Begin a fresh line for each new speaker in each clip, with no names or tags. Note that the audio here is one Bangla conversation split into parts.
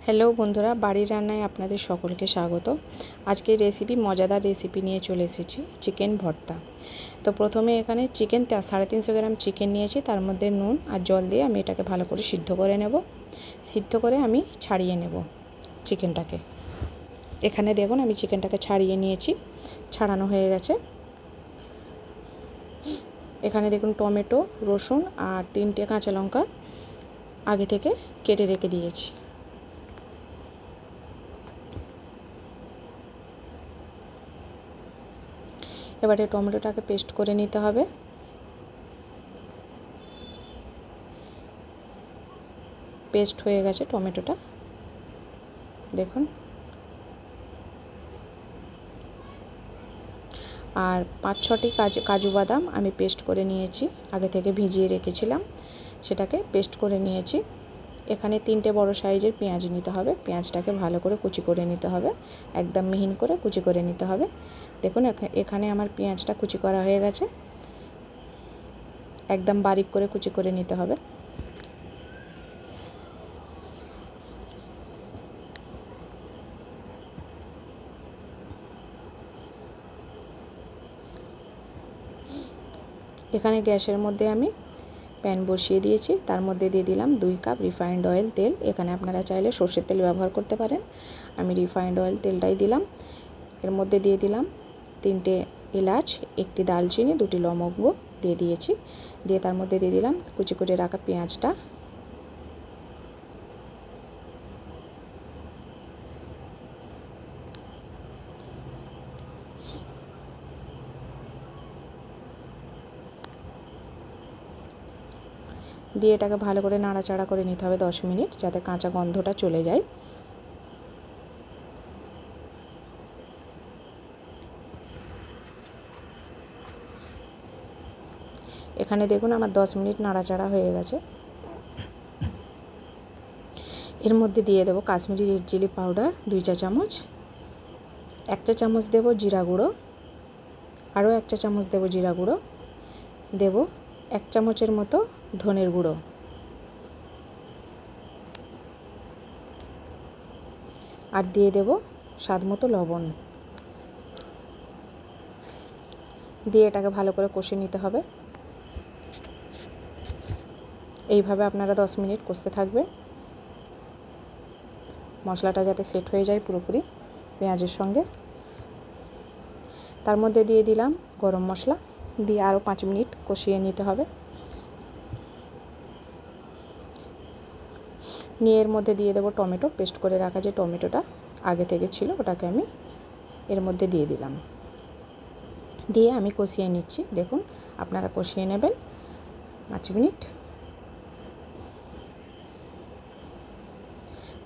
হ্যালো বন্ধুরা, বাড়ির রান্নায় আপনাদের সকলকে স্বাগত। আজকে রেসিপি মজাদার রেসিপি নিয়ে চলে এসেছি, চিকেন ভর্তা। তো প্রথমে এখানে 350 গ্রাম চিকেন নিয়েছি। তার মধ্যে নুন আর জল দিয়ে আমি এটাকে ভালো করে সিদ্ধ করে নেব। সিদ্ধ করে আমি ছাড়িয়ে নেব চিকেনটাকে। এখানে দেখুন আমি চিকেনটাকে ছাড়িয়ে নিয়েছি, ছাড়ানো হয়ে গেছে। এখানে দেখুন টমেটো, রসুন আর 3টে কাঁচা লঙ্কা আগে থেকে কেটে রেখে দিয়েছি। এবারে টমেটোটাকে পেস্ট করে নিতে হবে। পেস্ট হয়ে গেছে টমেটোটা, দেখুন। আর 5-6টি কাজু বাদাম আমি পেস্ট করে নিয়েছি, আগে থেকে ভিজিয়ে রেখেছিলাম, সেটাকে পেস্ট করে নিয়েছি। এখানে 3টে বড় সাইজের পেঁয়াজ নিতে হবে। পেঁয়াজটাকে ভালো করে কুচি করে নিতে হবে, একদম মিহিন করে কুচি করে নিতে হবে। দেখুন এখানে আমার পেঁয়াজটা কুচি করা হয়ে গেছে, একদম বারিক করে কুচি করে নিতে হবে। এখানে গ্যাসের মধ্যে আমি প্যান বসিয়ে দিয়েছি, তার মধ্যে দিয়ে দিলাম 2 কাপ রিফাইন্ড অয়েল তেল। এখানে আপনারা চাইলে সর্ষের তেল ব্যবহার করতে পারেন, আমি রিফাইন্ড অয়েল তেলটাই দিলাম। এর মধ্যে দিয়ে দিলাম 3টে এলাচ, 1টি দালচিনি, 2টি লবঙ্গ দিয়ে দিয়েছি। দিয়ে তার মধ্যে দিয়ে দিলাম কুচি করে রাখা পেঁয়াজটা। দিয়ে এটাকে ভালো করে নাড়াচাড়া করে নিতে হবে 10 মিনিট, যাতে কাঁচা গন্ধটা চলে যায়। এখানে দেখুন আমার 10 মিনিট নাড়াচাড়া হয়ে গেছে। এর মধ্যে দিয়ে দেবো কাশ্মীরি রেড চিলি পাউডার 2 চা চামচ, 1 চা চামচ দেবো জিরা গুঁড়ো, আরও 1 চা চামচ দেবো জিরা গুঁড়ো, দেবো 1 চামচের মতো ধনের গুঁড়ো, আর দিয়ে দেবো স্বাদ মতো লবণ। দিয়ে এটাকে ভালো করে কষে নিতে হবে। এইভাবে আপনারা 10 মিনিট কষতে থাকবেন, মশলাটা যাতে সেট হয়ে যায় পুরোপুরি পেঁয়াজের সঙ্গে। তার মধ্যে দিয়ে দিলাম গরম মশলা, দিয়ে আরও 5 মিনিট কষিয়ে নিতে হবে। নিয়ে এর মধ্যে দিয়ে দেবো টমেটো, পেস্ট করে রাখা যে টমেটোটা আগে থেকে ছিল ওটাকে আমি এর মধ্যে দিয়ে দিলাম। দিয়ে আমি কষিয়ে নিচ্ছি, দেখুন আপনারা কষিয়ে নেবেন 5 মিনিট।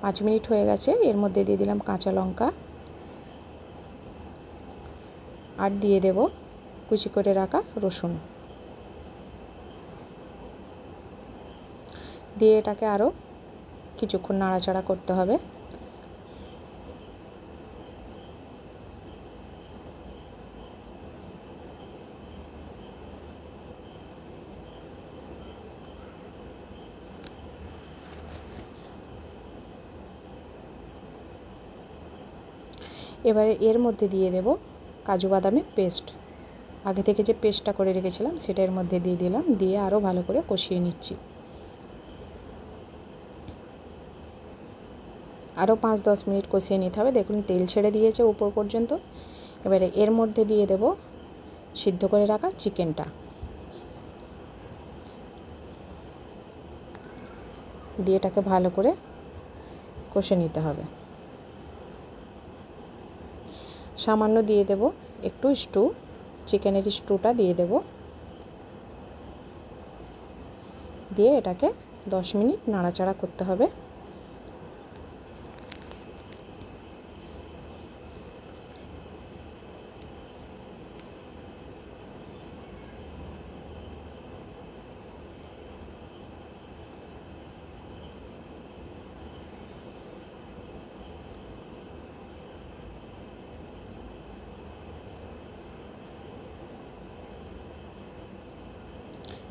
5 মিনিট হয়ে গেছে। এর মধ্যে দিয়ে দিলাম কাঁচা লঙ্কা, আর দিয়ে দেব কুচি করে রাখা রসুন। দিয়ে এটাকে আরও কিছুক্ষণ নাড়াচাড়া করতে হবে। এবারে এর মধ্যে দিয়ে দেব কাজু বাদামের পেস্ট, আগে থেকে যে পেস্টটা করে রেখেছিলাম সেটা এর মধ্যে দিয়ে দিলাম। দিয়ে আরও ভালো করে কষিয়ে নিচ্ছি, আরও 5-10 মিনিট কষিয়ে নিতে হবে। দেখুন তেল ছেড়ে দিয়েছে উপর পর্যন্ত। এবারে এর মধ্যে দিয়ে দেব সিদ্ধ করে রাখা চিকেনটা, দিয়ে এটাকে ভালো করে কষে নিতে হবে। সামান্য দিয়ে দেব একটু স্টু, চিকেনের স্টুটা দিয়ে দেব। দিয়ে এটাকে 10 মিনিট নাড়াচাড়া করতে হবে।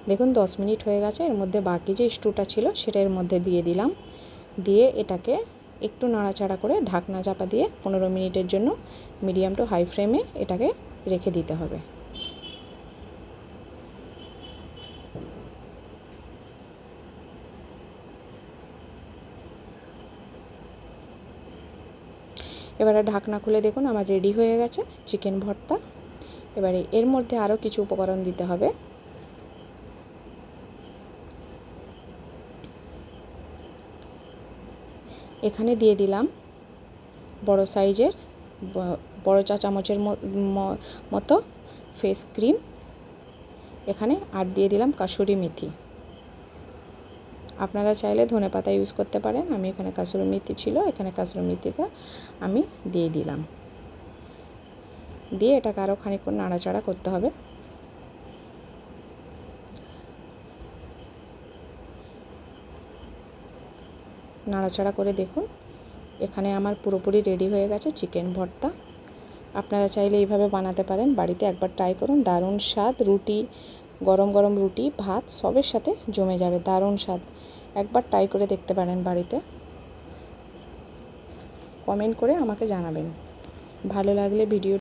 দেখুন 10 মিনিট হয়ে গেছে। এর মধ্যে বাকি যে স্টুটা ছিল সেটা এর মধ্যে দিয়ে দিলাম। দিয়ে এটাকে একটু নাড়াচাড়া করে ঢাকনা চাপা দিয়ে 15 মিনিটের জন্য মিডিয়াম টু হাই ফ্লেমে এটাকে রেখে দিতে হবে। এবারে ঢাকনা খুলে দেখুন আমার রেডি হয়ে গেছে চিকেন ভর্তা। এবারে এর মধ্যে আরও কিছু উপকরণ দিতে হবে। এখানে দিয়ে দিলাম বড় সাইজের বড় চা চামচের মতো ফেস ক্রিম। এখানে আর দিয়ে দিলাম কাসুরি মেথি। আপনারা চাইলে ধনেপাতা ইউজ করতে পারেন, আমি এখানে কাসুরি মেথি ছিল, এখানে কাসুরি মেথিটা আমি দিয়ে দিলাম। দিয়ে এটাকে আরও খানিকক্ষণ নাড়াচাড়া করতে হবে। নাড়াচাড়া করে দেখুন এখানে আমার পুরোপুরি রেডি হয়ে গেছে চিকেন ভর্তা। আপনারা চাইলে এইভাবে বানাতে পারেন, বাড়িতে একবার ট্রাই করুন, দারুণ স্বাদ। রুটি, গরম গরম রুটি, ভাত সবের সাথে জমে যাবে, দারুণ স্বাদ। একবার ট্রাই করে দেখতে পারেন বাড়িতে। কমেন্ট করে আমাকে জানাবেন। ভালো লাগলে ভিডিও